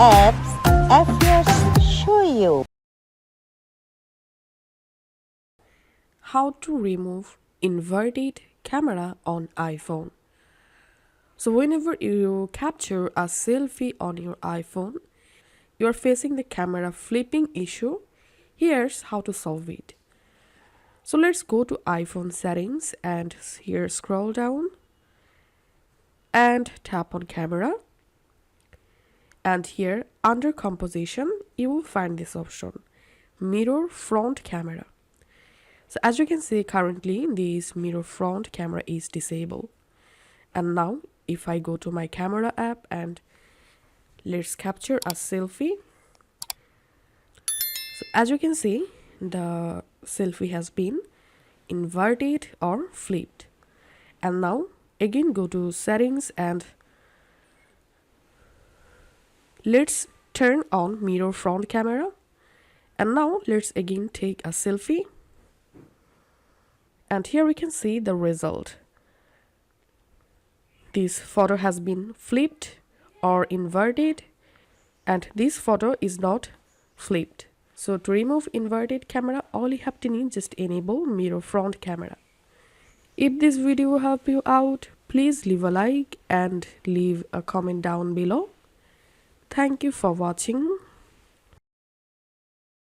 apps appears show you How to remove inverted camera on iPhone. So whenever you capture a selfie on your iPhone, you are facing the camera flipping issue. Here's how to solve it. So let's go to iPhone settings and here scroll down and tap on camera. And here under composition, you will find this option, mirror front camera. So as you can see currently this mirror front camera is disabled. And now if I go to my camera app and let's capture a selfie. So as you can see the selfie has been inverted or flipped. And now again go to settings and let's turn on mirror front camera. And now let's again take a selfie. And here we can see the result. This photo has been flipped or inverted and this photo is not flipped. So to remove inverted camera, all you have to need just enable mirror front camera. If this video helped you out, please leave a like and leave a comment down below. Thank you for watching.